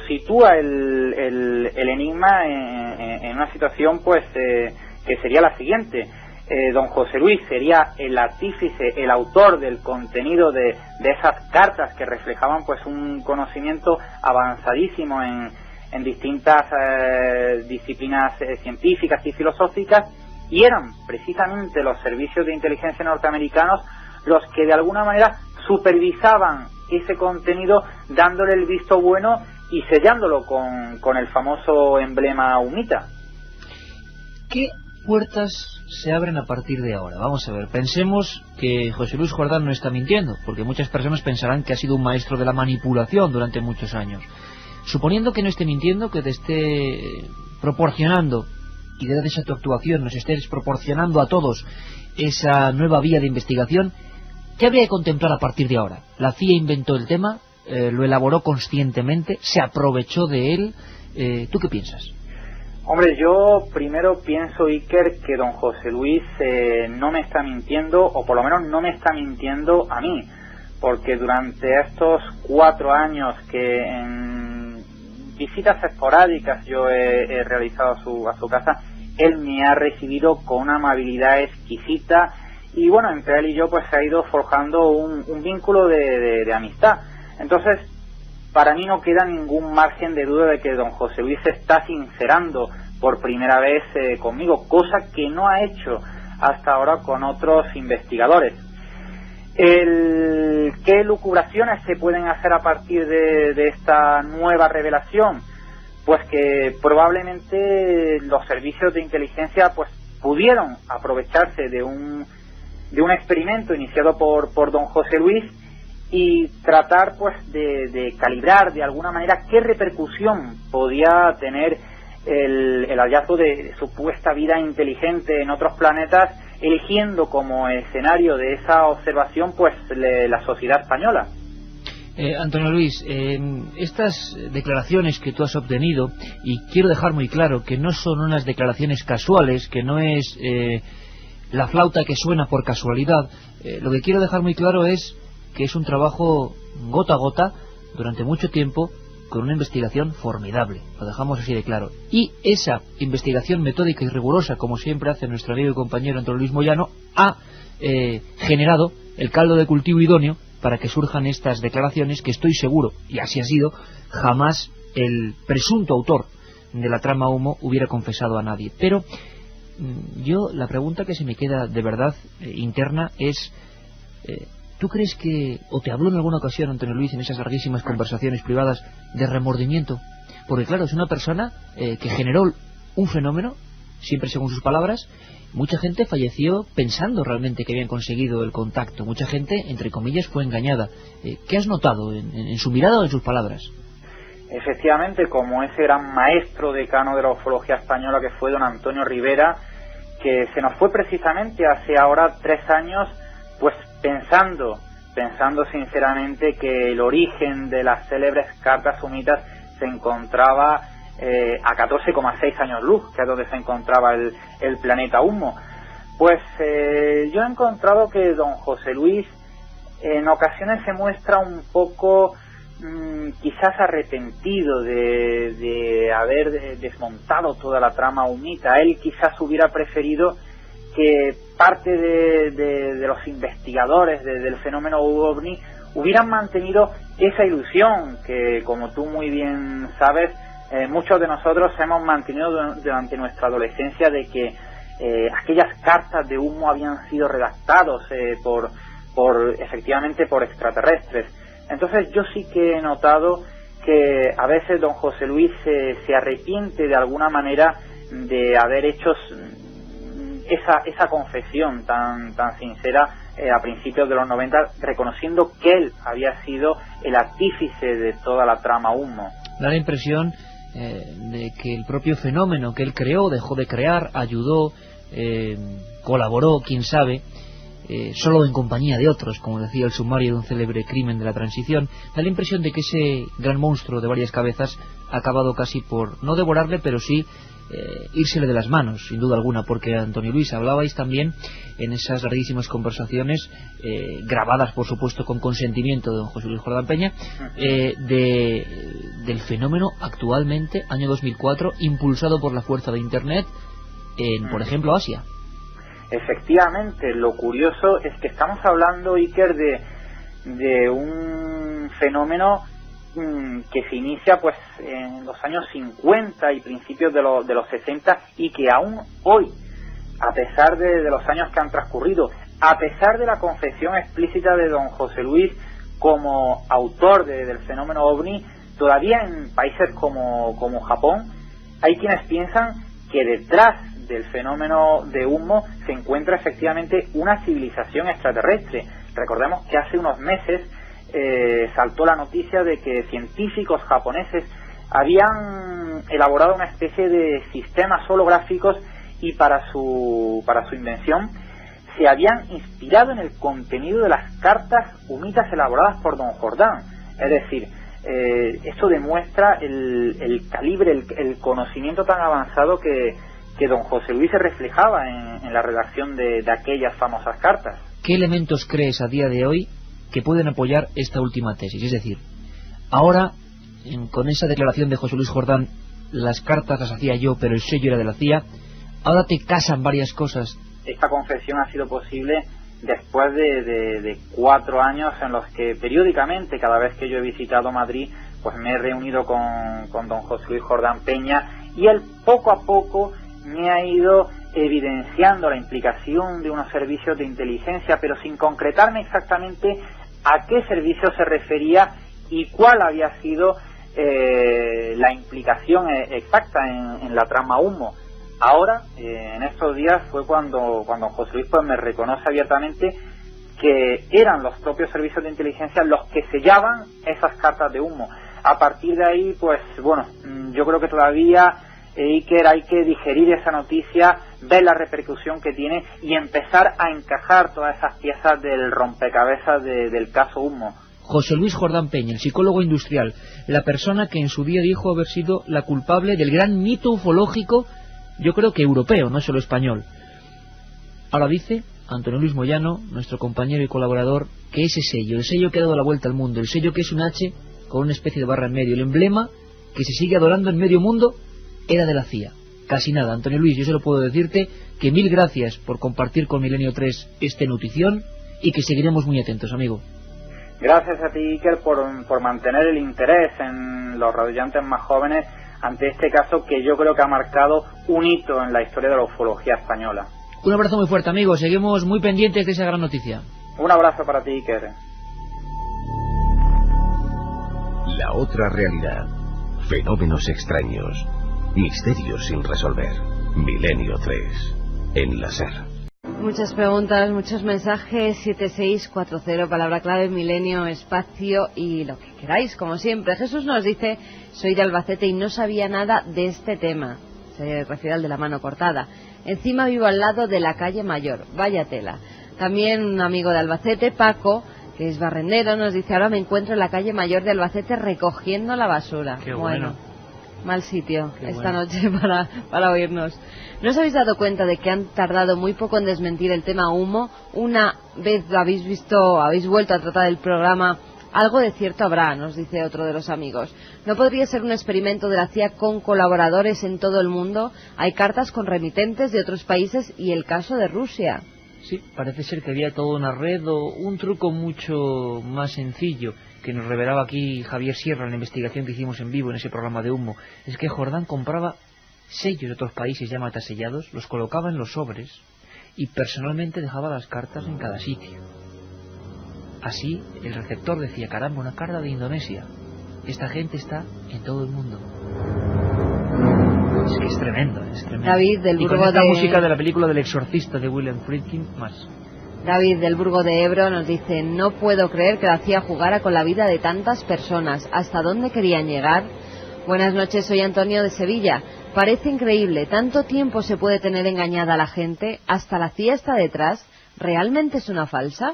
sitúa el enigma en una situación pues que sería la siguiente. Don José Luis sería el artífice, el autor del contenido de esas cartas que reflejaban pues un conocimiento avanzadísimo en distintas disciplinas científicas y filosóficas, y eran precisamente los servicios de inteligencia norteamericanos los que de alguna manera supervisaban ese contenido, dándole el visto bueno y sellándolo con el famoso emblema humita. ¿Qué puertas se abren a partir de ahora? Vamos a ver, pensemos que José Luis Jordán no está mintiendo, porque muchas personas pensarán que ha sido un maestro de la manipulación durante muchos años. Suponiendo que no esté mintiendo, que te esté proporcionando, y gracias a tu actuación nos estés proporcionando a todos esa nueva vía de investigación, ¿qué habría que contemplar a partir de ahora? La CIA inventó el tema, lo elaboró conscientemente, se aprovechó de él. ¿Tú qué piensas? Hombre, yo primero pienso, Iker, que don José Luis no me está mintiendo, o por lo menos no me está mintiendo a mí, porque durante estos 4 años que en visitas esporádicas yo he realizado a su casa, él me ha recibido con una amabilidad exquisita, y bueno, entre él y yo pues se ha ido forjando un vínculo de amistad. Entonces, para mí no queda ningún margen de duda de que don José Luis se está sincerando por primera vez conmigo, cosa que no ha hecho hasta ahora con otros investigadores. ¿Qué lucubraciones se pueden hacer a partir de esta nueva revelación? Pues que probablemente los servicios de inteligencia pues pudieron aprovecharse de un experimento iniciado por don José Luis y tratar pues de calibrar de alguna manera qué repercusión podía tener el hallazgo de supuesta vida inteligente en otros planetas, eligiendo como escenario de esa observación pues la sociedad española. Antonio Luis, estas declaraciones que tú has obtenido, y quiero dejar muy claro que no son unas declaraciones casuales, que no es la flauta que suena por casualidad, lo que quiero dejar muy claro es que es un trabajo gota a gota durante mucho tiempo, con una investigación formidable, lo dejamos así de claro. Y esa investigación metódica y rigurosa, como siempre hace nuestro amigo y compañero Antonio Luis Moyano, ha generado el caldo de cultivo idóneo para que surjan estas declaraciones que estoy seguro, y así ha sido, jamás el presunto autor de la trama Humo hubiera confesado a nadie. Pero yo, la pregunta que se me queda de verdad interna es... ¿tú crees que, o te habló en alguna ocasión Antonio Luis en esas larguísimas conversaciones privadas, de remordimiento? Porque claro, es una persona que generó un fenómeno, siempre según sus palabras. Mucha gente falleció pensando realmente que habían conseguido el contacto. Mucha gente, entre comillas, fue engañada. ¿Qué has notado en su mirada o en sus palabras? Efectivamente, como ese gran maestro decano de la ufología española que fue don Antonio Rivera, que se nos fue precisamente hace ahora 3 años, pues pensando sinceramente que el origen de las célebres cartas humitas se encontraba a 14,6 años luz, que es donde se encontraba el planeta Humo. Pues yo he encontrado que don José Luis en ocasiones se muestra un poco quizás arrepentido de haber desmontado toda la trama humita. Él quizás hubiera preferido que parte de los investigadores del fenómeno OVNI hubieran mantenido esa ilusión que, como tú muy bien sabes, muchos de nosotros hemos mantenido durante nuestra adolescencia, de que aquellas cartas de humo habían sido redactados efectivamente por extraterrestres. Entonces yo sí que he notado que a veces don José Luis se arrepiente de alguna manera de haber hecho esa confesión tan sincera a principios de los 90, reconociendo que él había sido el artífice de toda la trama Humo. Da la impresión de que el propio fenómeno que él creó, dejó de crear, ayudó, colaboró, quién sabe, solo en compañía de otros, como decía el sumario de un célebre crimen de la transición, da la impresión de que ese gran monstruo de varias cabezas ha acabado casi por no devorarle, pero sí írsele de las manos, sin duda alguna, porque Antonio Luis, hablabais también en esas larguísimas conversaciones, grabadas por supuesto con consentimiento de don José Luis Jordán Peña, del fenómeno actualmente, año 2004, impulsado por la fuerza de Internet en, por ejemplo, Asia. Efectivamente, lo curioso es que estamos hablando, Iker, de un fenómeno que se inicia pues en los años 50 y principios de los 60, y que aún hoy, a pesar de los años que han transcurrido, a pesar de la confesión explícita de don José Luis como autor del fenómeno OVNI, todavía en países como Japón hay quienes piensan que detrás del fenómeno de humo se encuentra efectivamente una civilización extraterrestre. Recordemos que hace unos meses saltó la noticia de que científicos japoneses habían elaborado una especie de sistemas holográficos, y para su invención se habían inspirado en el contenido de las cartas humitas elaboradas por don Jordán. Es decir, esto demuestra el calibre, el conocimiento tan avanzado que don José Luis se reflejaba en la redacción de aquellas famosas cartas. ¿Qué elementos crees a día de hoy que pueden apoyar esta última tesis? Es decir, ahora, con esa declaración de José Luis Jordán, las cartas las hacía yo, pero el sello era de la CIA, ahora te casan varias cosas. Esta confesión ha sido posible después de 4 años en los que periódicamente, cada vez que yo he visitado Madrid, pues me he reunido con don José Luis Jordán Peña, y él poco a poco me ha ido evidenciando la implicación de unos servicios de inteligencia, pero sin concretarme exactamente a qué servicio se refería y cuál había sido la implicación exacta en la trama Humo. Ahora, en estos días, fue cuando José Luis pues me reconoce abiertamente que eran los propios servicios de inteligencia los que sellaban esas cartas de humo. A partir de ahí, pues bueno, yo creo que todavía, Iker, hay que digerir esa noticia, ver la repercusión que tiene y empezar a encajar todas esas piezas del rompecabezas del caso Humo. José Luis Jordán Peña, el psicólogo industrial, la persona que en su día dijo haber sido la culpable del gran mito ufológico, yo creo que europeo, no solo español. Ahora dice Antonio Luis Moyano, nuestro compañero y colaborador, que ese sello, el sello que ha dado la vuelta al mundo, el sello que es un H con una especie de barra en medio, el emblema que se sigue adorando en medio mundo, era de la CIA. Casi nada. Antonio Luis, yo solo puedo decirte que 1000 gracias por compartir con Milenio 3 esta notición, y que seguiremos muy atentos, amigo. Gracias a ti, Iker, por mantener el interés en los radioyentes más jóvenes ante este caso que yo creo que ha marcado un hito en la historia de la ufología española. Un abrazo muy fuerte, amigo. Seguimos muy pendientes de esa gran noticia. Un abrazo para ti, Iker. La otra realidad. Fenómenos extraños. Misterios sin resolver. Milenio 3. En la SER. Muchas preguntas, muchos mensajes. 7640, palabra clave, Milenio, espacio y lo que queráis, como siempre. Jesús nos dice: soy de Albacete y no sabía nada de este tema. Se refiere al de la mano cortada. Encima vivo al lado de la calle Mayor. Vaya tela. También un amigo de Albacete, Paco, que es barrendero, nos dice: ahora me encuentro en la calle Mayor de Albacete recogiendo la basura. Qué bueno. Mal sitio Qué esta bueno. noche para oírnos. ¿No os habéis dado cuenta de que han tardado muy poco en desmentir el tema Humo? Una vez lo habéis visto, habéis vuelto a tratar el programa, algo de cierto habrá, nos dice otro de los amigos. ¿No podría ser un experimento de la CIA con colaboradores en todo el mundo? Hay cartas con remitentes de otros países y el caso de Rusia. Sí, parece ser que había toda una red o un truco mucho más sencillo que nos revelaba aquí Javier Sierra en la investigación que hicimos en vivo en ese programa de Humo. Es que Jordán compraba sellos de otros países ya matasellados, los colocaba en los sobres y personalmente dejaba las cartas en cada sitio. Así el receptor decía: caramba, una carta de Indonesia. Esta gente está en todo el mundo. Es que es tremendo, es tremendo. David del y con Burgo esta de... música de la película del exorcista de William Friedkin, más. David del Burgo de Ebro nos dice: no puedo creer que la CIA jugara con la vida de tantas personas. ¿Hasta dónde querían llegar? Buenas noches, soy Antonio de Sevilla. Parece increíble, tanto tiempo se puede tener engañada a la gente, hasta la CIA está detrás. ¿realmente es una falsa?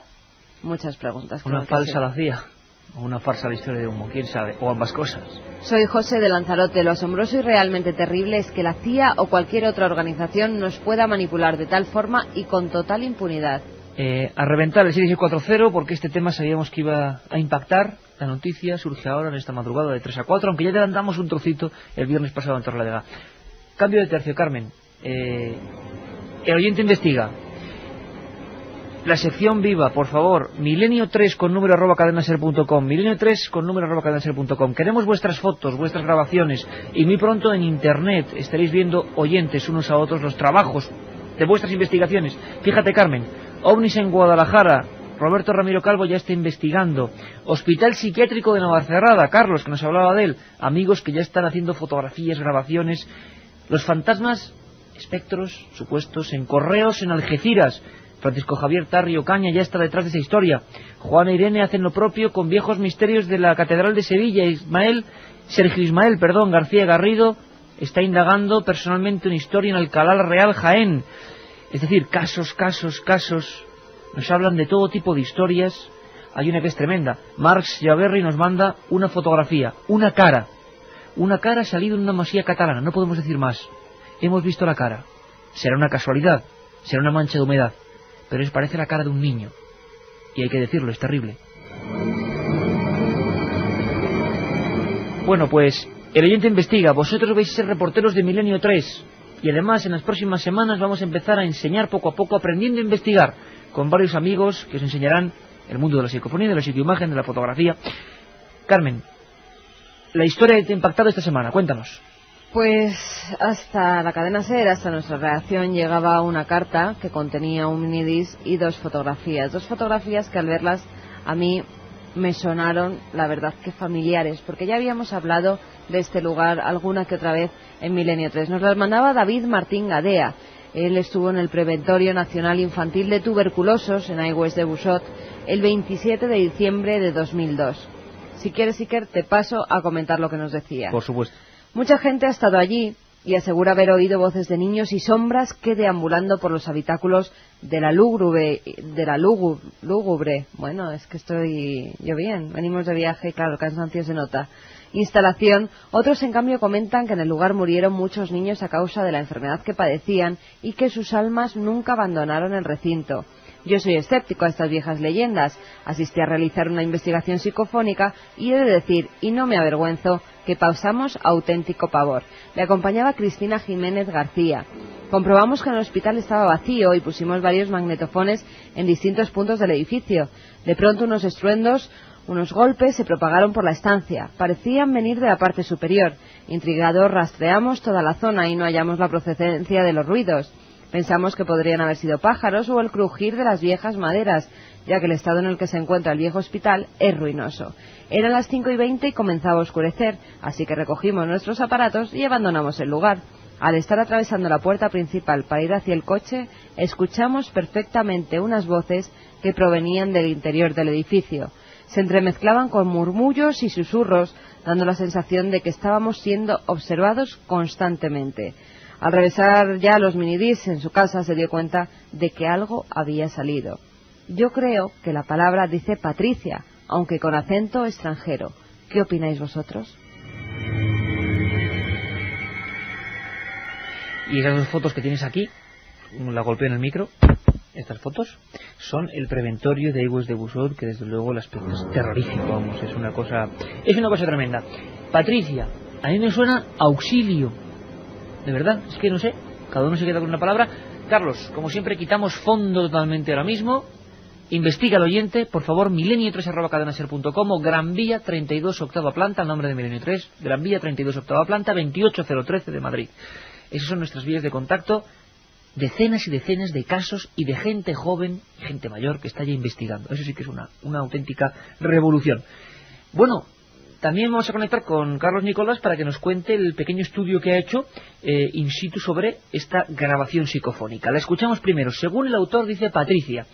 Muchas preguntas. Una creo que falsa sí. la CIA, o una farsa la historia de Humo, quién sabe, o ambas cosas. Soy José de Lanzarote. Lo asombroso y realmente terrible es que la CIA o cualquier otra organización nos pueda manipular de tal forma y con total impunidad. A reventar el 6640, porque este tema sabíamos que iba a impactar. La noticia surge ahora en esta madrugada de 3 a 4, aunque ya adelantamos un trocito el viernes pasado en Torrelavega. Cambio de tercio, Carmen. El oyente investiga. La sección viva, por favor, milenio3 con número @ cadenaser.com, milenio3 con número @ cadenaser.com. Queremos vuestras fotos, vuestras grabaciones, y muy pronto en internet estaréis viendo, oyentes, unos a otros, los trabajos de vuestras investigaciones. Fíjate, Carmen, ovnis en Guadalajara, Roberto Ramiro Calvo ya está investigando. Hospital Psiquiátrico de Navacerrada, Carlos, que nos hablaba de él. Amigos que ya están haciendo fotografías, grabaciones. Los fantasmas, espectros, supuestos, en Correos, en Algeciras. Francisco Javier Tarri Ocaña ya está detrás de esa historia. Juana e Irene hacen lo propio con viejos misterios de la Catedral de Sevilla. Sergio Ismael García Garrido está indagando personalmente una historia en Alcalá la Real, Jaén. Es decir, casos. Nos hablan de todo tipo de historias. Hay una que es tremenda. Marx Javerri nos manda una fotografía, una cara salida en una masía catalana. No podemos decir más. Hemos visto la cara. Será una casualidad, será una mancha de humedad, pero parece la cara de un niño. Y hay que decirlo, es terrible. Bueno, pues el oyente investiga. Vosotros vais a ser reporteros de Milenio 3. Y además en las próximas semanas vamos a empezar a enseñar poco a poco, aprendiendo a investigar, con varios amigos que os enseñarán el mundo de la psicofonía, de la psicoimagen, de la fotografía. Carmen, la historia que te ha impactado esta semana, cuéntanos. Pues hasta la cadena SER, hasta nuestra redacción, llegaba una carta que contenía un minidisc y 2 fotografías. 2 fotografías que al verlas a mí me sonaron, la verdad, que familiares, porque ya habíamos hablado de este lugar alguna que otra vez en Milenio 3. Nos las mandaba David Martín Gadea. Él estuvo en el Preventorio Nacional Infantil de Tuberculosos en Aigües de Busot el 27 de diciembre de 2002. Si quieres, Iker, te paso a comentar lo que nos decía. Por supuesto. Mucha gente ha estado allí y asegura haber oído voces de niños y sombras que deambulando por los habitáculos de la lúgubre, bueno, es que estoy yo bien, venimos de viaje y claro, el cansancio se nota, instalación. Otros en cambio comentan que en el lugar murieron muchos niños a causa de la enfermedad que padecían y que sus almas nunca abandonaron el recinto. Yo soy escéptico a estas viejas leyendas. Asistí a realizar una investigación psicofónica y he de decir, y no me avergüenzo, que pasamos auténtico pavor. Me acompañaba Cristina Jiménez García. Comprobamos que el hospital estaba vacío y pusimos varios magnetofones en distintos puntos del edificio. De pronto unos estruendos, unos golpes se propagaron por la estancia. Parecían venir de la parte superior. Intrigados rastreamos toda la zona y no hallamos la procedencia de los ruidos. Pensamos que podrían haber sido pájaros o el crujir de las viejas maderas, ya que el estado en el que se encuentra el viejo hospital es ruinoso. Eran las 5:20 y comenzaba a oscurecer, así que recogimos nuestros aparatos y abandonamos el lugar. Al estar atravesando la puerta principal para ir hacia el coche, escuchamos perfectamente unas voces que provenían del interior del edificio. Se entremezclaban con murmullos y susurros, dando la sensación de que estábamos siendo observados constantemente. Al revisar ya los minidiscs en su casa se dio cuenta de que algo había salido. Yo creo que la palabra dice Patricia, aunque con acento extranjero. ¿Qué opináis vosotros? Y esas 2 fotos que tienes aquí, la golpeo en el micro, estas fotos, son el Preventorio de Aigües de Busot, que desde luego el aspecto es terrorífico, vamos, es una cosa tremenda. Patricia, a mí me suena auxilio. De verdad, es que no sé, cada uno se queda con una palabra. Carlos, como siempre, quitamos fondo totalmente ahora mismo. Investiga al oyente, por favor, milenio3@cadenaser.com o Gran Vía 32 octava planta, el nombre de Milenio 3, Gran Vía 32 octava planta, 28013 de Madrid. Esas son nuestras vías de contacto. Decenas y decenas de casos y de gente joven y gente mayor que está ya investigando. Eso sí que es una auténtica revolución. Bueno, también vamos a conectar con Carlos Nicolás para que nos cuente el pequeño estudio que ha hecho in situ sobre esta grabación psicofónica. La escuchamos primero. Según el autor dice Patricia.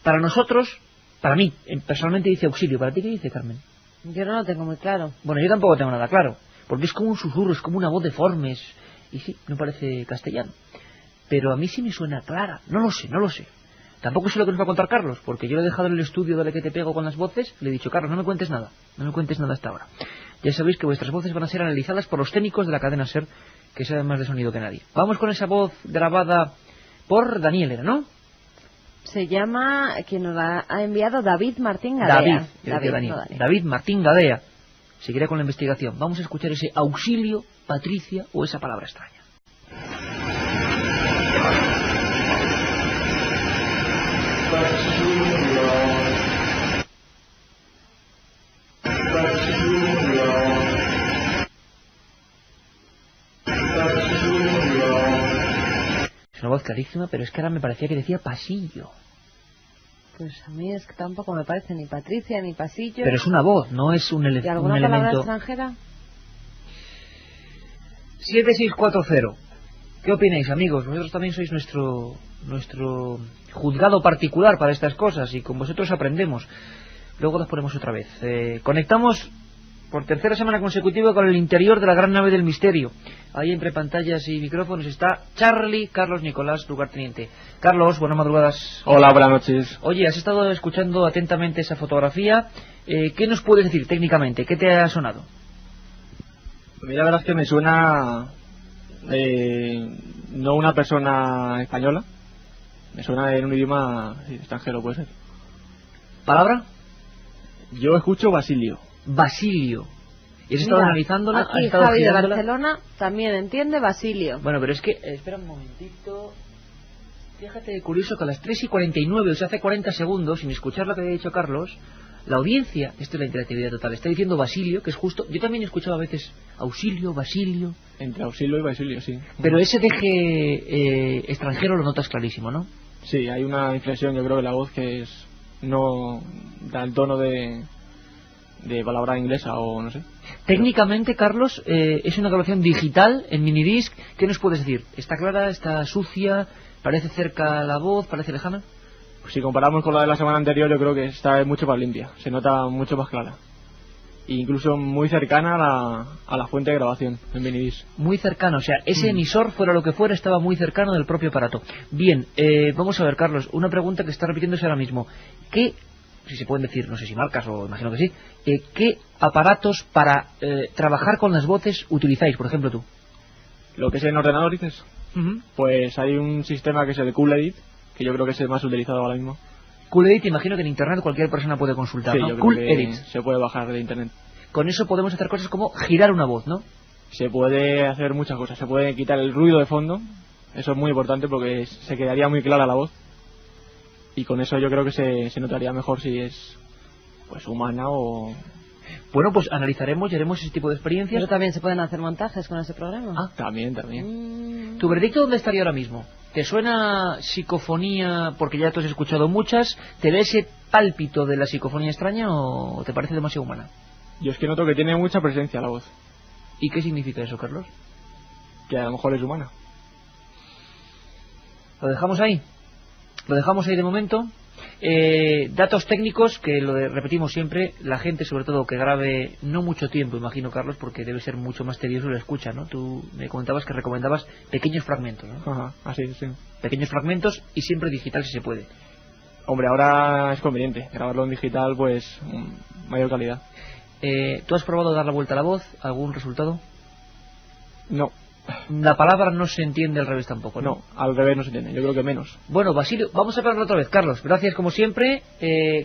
Para nosotros, para mí, personalmente dice auxilio. ¿Para ti qué dice, Carmen? Yo no lo tengo muy claro. Bueno, yo tampoco tengo nada claro. Porque es como un susurro, es como una voz deforme. Y sí, no parece castellano. Pero a mí sí me suena clara. No lo sé. Tampoco sé lo que nos va a contar Carlos, porque yo le he dejado en el estudio de la que te pego con las voces, le he dicho, Carlos, no me cuentes nada hasta ahora. Ya sabéis que vuestras voces van a ser analizadas por los técnicos de la cadena SER, que saben más de sonido que nadie. Vamos con esa voz grabada por Daniel, ¿no? Se llama, quien nos la ha enviado, David Martín Gadea. David Martín Gadea. Seguirá con la investigación. Vamos a escuchar ese auxilio, Patricia, o esa palabra extraña. Es una voz clarísima, pero es que ahora me parecía que decía pasillo. Pues a mí es que tampoco me parece ni Patricia ni pasillo. Pero es una voz, no es un, ¿Y alguna un palabra elemento. extranjera? 7640. ¿Qué opináis, amigos? Vosotros también sois nuestro juzgado particular para estas cosas y con vosotros aprendemos. Luego las ponemos otra vez. Conectamos por tercera semana consecutiva con el interior de la gran nave del misterio. Ahí entre pantallas y micrófonos está Charlie Carlos Nicolás, lugarteniente. Carlos, buenas madrugadas. Hola, buenas noches. Oye, has estado escuchando atentamente esa fotografía. ¿Qué nos puedes decir técnicamente? ¿Qué te ha sonado? Mira, la verdad es que me suena no una persona española, me suena en un idioma extranjero, puede ser. ¿Palabra? Yo escucho Basilio. Basilio. ¿Y has estado analizándola? Aquí Javi de Barcelona también entiende Basilio. Bueno, pero es que, espera un momentito. Fíjate, curioso que a las 3:49, o sea, hace 40 segundos, sin escuchar lo que había dicho Carlos, la audiencia, esto es la interactividad total, está diciendo Basilio, que es justo. Yo también he escuchado a veces auxilio, Basilio. Entre auxilio y Basilio, sí. Pero ese deje extranjero lo notas clarísimo, ¿no? Sí, hay una inflexión, yo creo, de la voz que es no da el tono de palabra inglesa o no sé. Técnicamente, Carlos, es una grabación digital en minidisc. ¿Qué nos puedes decir? ¿Está clara? ¿Está sucia? ¿Parece cerca la voz? ¿Parece lejana? Pues si comparamos con la de la semana anterior, yo creo que está mucho más limpia, se nota mucho más clara. E incluso muy cercana a la fuente de grabación en minidisc. Muy cercano, o sea, ese emisor, fuera lo que fuera, estaba muy cercano del propio aparato. Bien, vamos a ver, Carlos, una pregunta que está repitiéndose ahora mismo. ¿Qué, si se pueden decir, no sé si marcas o imagino que sí, qué aparatos para trabajar con las voces utilizáis, por ejemplo, tú? Lo que es en ordenador, dices. Pues hay un sistema que es el Cool Edit, que yo creo que es el más utilizado ahora mismo. Cool Edit, imagino que en internet cualquier persona puede consultar, sí, ¿no? Yo creo Cool que Edit se puede bajar de internet. Con eso podemos hacer cosas como girar una voz, ¿no? Se puede hacer muchas cosas, se puede quitar el ruido de fondo, eso es muy importante porque se quedaría muy clara la voz. Y con eso yo creo que se notaría mejor si es pues humana o... Bueno, pues analizaremos y haremos ese tipo de experiencias. Pero también se pueden hacer montajes con ese programa. Ah, también. ¿Tu veredicto dónde estaría ahora mismo? ¿Te suena psicofonía porque ya tú has escuchado muchas? ¿Te da ese pálpito de la psicofonía extraña o te parece demasiado humana? Yo es que noto que tiene mucha presencia la voz. ¿Y qué significa eso, Carlos? Que a lo mejor es humana. ¿Lo dejamos ahí? Lo dejamos ahí de momento. Datos técnicos que repetimos siempre, la gente sobre todo que grabe no mucho tiempo, imagino, Carlos, porque debe ser mucho más tedioso la escucha, ¿no? Tú me comentabas que recomendabas pequeños fragmentos, ¿no? Ajá, así, sí. Pequeños fragmentos y siempre digital si se puede. Hombre, ahora es conveniente grabarlo en digital, pues mayor calidad. ¿Tú has probado dar la vuelta a la voz? ¿Algún resultado? No. La palabra no se entiende al revés tampoco, ¿no? No, al revés no se entiende, yo creo que menos. Bueno, Basilio, vamos a hablarlo otra vez, Carlos. Gracias como siempre.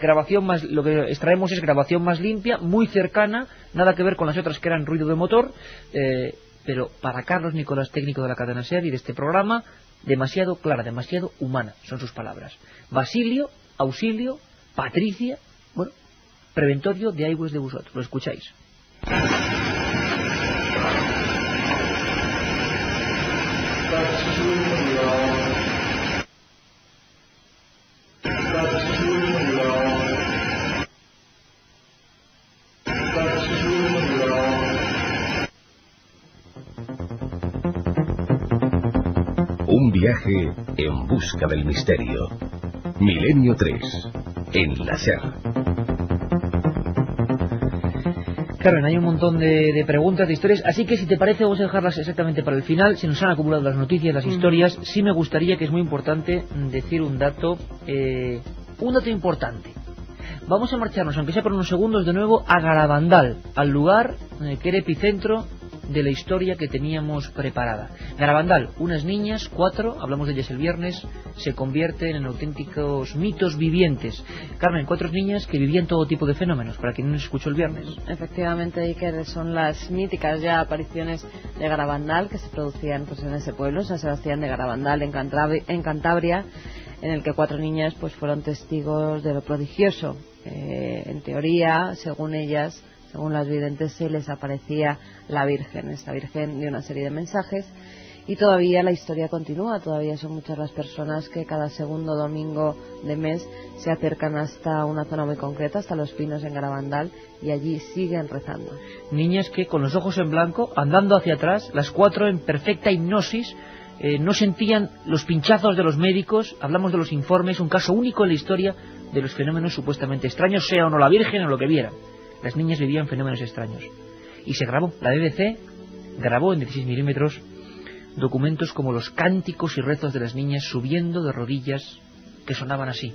Grabación más, lo que extraemos es grabación más limpia, muy cercana, nada que ver con las otras que eran ruido de motor. Pero para Carlos Nicolás, técnico de la cadena SER y de este programa, demasiado clara, demasiado humana, son sus palabras. Basilio, auxilio, Patricia, bueno, preventorio de aigües de vosotros. Lo escucháis. Un viaje en busca del misterio. Milenio 3, en la SER. Carmen, hay un montón de preguntas, de historias, así que si te parece vamos a dejarlas exactamente para el final. Se nos han acumulado las noticias, las historias. Sí me gustaría, que es muy importante, decir un dato importante. Vamos a marcharnos, aunque sea por unos segundos, de nuevo a Garabandal, al lugar que era epicentro de la historia que teníamos preparada. Garabandal, unas niñas, 4, hablamos de ellas el viernes, se convierten en auténticos mitos vivientes. Carmen, 4 niñas que vivían todo tipo de fenómenos, para quien no nos escuchó el viernes. Efectivamente, Iker, son las míticas ya apariciones de Garabandal que se producían pues en ese pueblo, San Sebastián de Garabandal, en Cantabria, en el que 4 niñas pues fueron testigos de lo prodigioso. En teoría, según ellas, según las videntes, se les aparecía la Virgen. Esta Virgen dio una serie de mensajes y todavía la historia continúa. Todavía son muchas las personas que cada segundo domingo de mes se acercan hasta una zona muy concreta, hasta Los Pinos en Garabandal, y allí siguen rezando. Niñas que con los ojos en blanco, andando hacia atrás, las 4 en perfecta hipnosis, no sentían los pinchazos de los médicos. Hablamos de los informes, un caso único en la historia de los fenómenos supuestamente extraños, sea o no la Virgen o lo que vieran. Las niñas vivían fenómenos extraños. Y se grabó, la BBC grabó en 16 milímetros documentos como los cánticos y rezos de las niñas subiendo de rodillas, que sonaban así.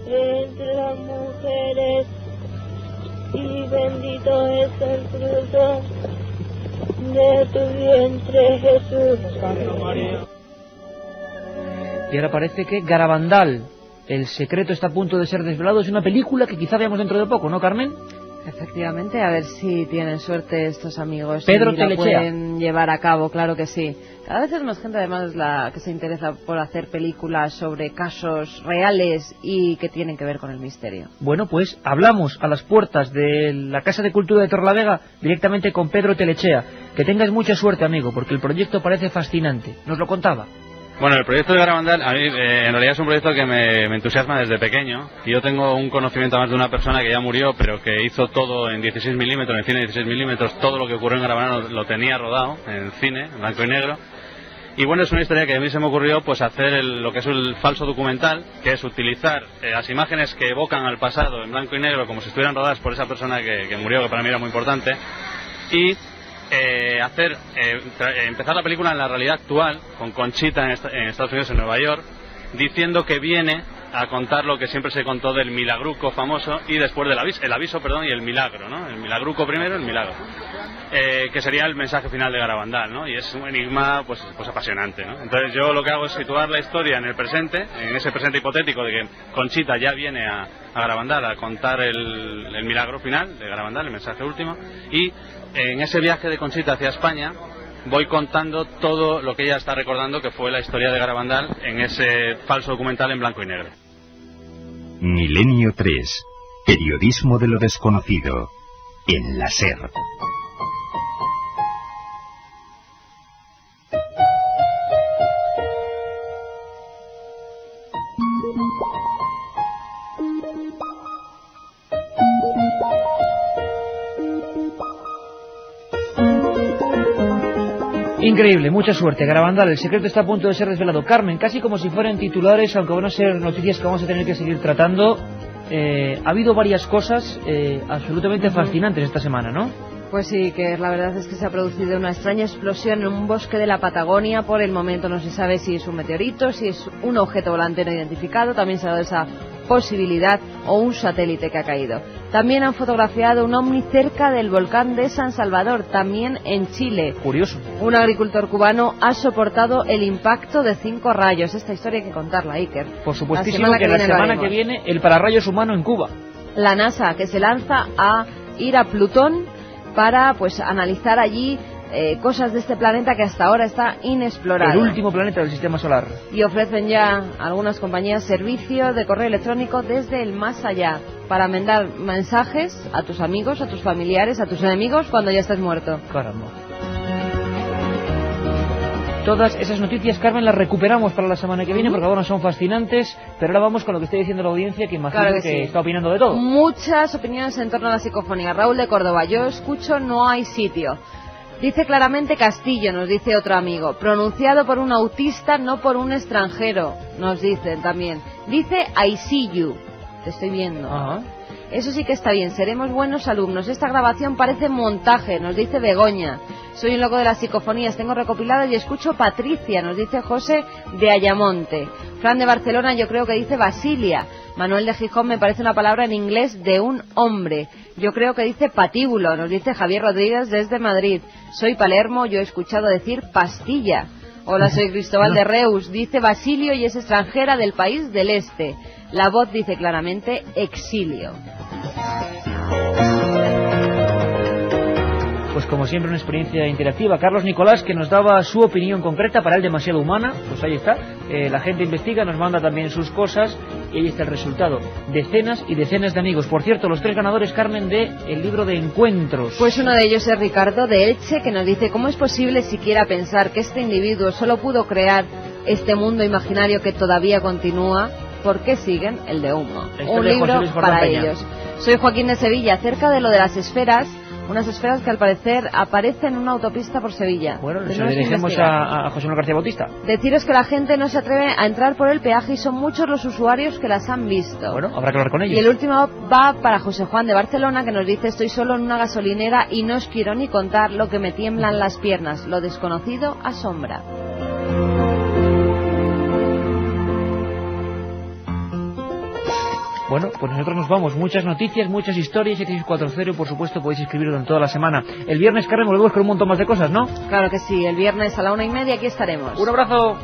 Entre las mujeres, y bendito es el fruto de tu vientre, Jesús. Y ahora parece que Garabandal, el secreto está a punto de ser desvelado. Es una película que quizá veamos dentro de poco, ¿no, Carmen? Efectivamente, a ver si tienen suerte estos amigos Pedro y la Telechea pueden llevar a cabo, claro que sí. Cada vez es más gente además la que se interesa por hacer películas sobre casos reales y que tienen que ver con el misterio. Bueno, pues hablamos a las puertas de la Casa de Cultura de Torrelavega directamente con Pedro Telechea. Que tengas mucha suerte, amigo, porque el proyecto parece fascinante. Nos lo contaba. Bueno, el proyecto de Garabandal a mí en realidad es un proyecto que me entusiasma desde pequeño. Y yo tengo un conocimiento más de una persona que ya murió, pero que hizo todo en 16 milímetros, en cine 16 milímetros, todo lo que ocurrió en Garabandal lo tenía rodado en cine, en blanco y negro. Y bueno, es una historia que a mí se me ocurrió pues hacer lo que es el falso documental, que es utilizar las imágenes que evocan al pasado en blanco y negro como si estuvieran rodadas por esa persona que murió, que para mí era muy importante, y empezar la película en la realidad actual, con Conchita en Estados Unidos, en Nueva York, diciendo que viene a contar lo que siempre se contó del milagruco famoso y después del aviso, y el milagro, ¿no? El milagruco primero, el milagro, que sería el mensaje final de Garabandal, ¿no? Y es un enigma pues apasionante, ¿no? Entonces yo lo que hago es situar la historia en el presente, en ese presente hipotético de que Conchita ya viene a Garabandal a contar el milagro final de Garabandal, el mensaje último, y en ese viaje de Conchita hacia España voy contando todo lo que ella está recordando que fue la historia de Garabandal en ese falso documental en blanco y negro. Milenio 3. Periodismo de lo desconocido. En la SER. Increíble, mucha suerte. Garabandal, el secreto está a punto de ser desvelado. Carmen, casi como si fueran titulares, aunque van a ser noticias que vamos a tener que seguir tratando. Ha habido varias cosas absolutamente fascinantes esta semana, ¿no? Pues sí, que la verdad es que se ha producido una extraña explosión en un bosque de la Patagonia. Por el momento no se sabe si es un meteorito, si es un objeto volante no identificado. También se ha dado esa posibilidad, o un satélite que ha caído. También han fotografiado un ovni cerca del volcán de San Salvador, también en Chile. Curioso. Un agricultor cubano ha soportado el impacto de 5 rayos. Esta historia hay que contarla, Iker. Por supuestísimo que la semana que viene el pararrayos humano en Cuba. La NASA, que se lanza a ir a Plutón para pues analizar allí cosas de este planeta que hasta ahora está inexplorado. El último planeta del sistema solar. Y ofrecen ya algunas compañías servicio de correo electrónico desde el más allá para mandar mensajes a tus amigos, a tus familiares, a tus enemigos cuando ya estés muerto. Caramba. Todas esas noticias, Carmen, las recuperamos para la semana que viene porque ahora son fascinantes, pero ahora vamos con lo que está diciendo la audiencia, que imagino que sí está opinando de todo. Muchas opiniones en torno a la psicofonía. Raúl de Córdoba, yo escucho No hay sitio. Dice claramente Castillo, nos dice otro amigo, pronunciado por un autista, no por un extranjero, nos dicen también. Dice I see you, te estoy viendo. Eso sí que está bien, seremos buenos alumnos. Esta grabación parece montaje, nos dice Begoña. Soy un loco de las psicofonías, tengo recopiladas y escucho Patricia, nos dice José de Ayamonte. Fran de Barcelona yo creo que dice Basilia. Manuel de Gijón me parece una palabra en inglés de un hombre. Yo creo que dice patíbulo, nos dice Javier Rodríguez desde Madrid. Soy Palermo, yo he escuchado decir pastilla. Hola, soy Cristóbal de Reus, dice Basilio y es extranjera del país del este. La voz dice claramente exilio. Pues como siempre una experiencia interactiva. Carlos Nicolás, que nos daba su opinión concreta, para él demasiado humana, pues ahí está. La gente investiga, nos manda también sus cosas y ahí está el resultado. Decenas y decenas de amigos. Por cierto, los 3 ganadores, Carmen, de el libro de encuentros. Pues uno de ellos es Ricardo de Elche, que nos dice: ¿cómo es posible siquiera pensar que este individuo solo pudo crear este mundo imaginario que todavía continúa? ¿Por qué siguen el de humo? Un libro para ellos. Soy Joaquín de Sevilla, acerca de lo de las esferas. Unas esferas que al parecer aparecen en una autopista por Sevilla. Bueno, nos dirigimos a José Manuel García Bautista. Deciros que la gente no se atreve a entrar por el peaje y son muchos los usuarios que las han visto. Bueno, habrá que hablar con ellos. Y el último va para José Juan de Barcelona, que nos dice: estoy solo en una gasolinera y no os quiero ni contar lo que me tiemblan las piernas. Lo desconocido asombra. Bueno, pues nosotros nos vamos. Muchas noticias, muchas historias. 7640, por supuesto, podéis escribirlo en toda la semana. El viernes, Carmen, volvemos con un montón más de cosas, ¿no? Claro que sí. El viernes a la 1:30 aquí estaremos. Un abrazo.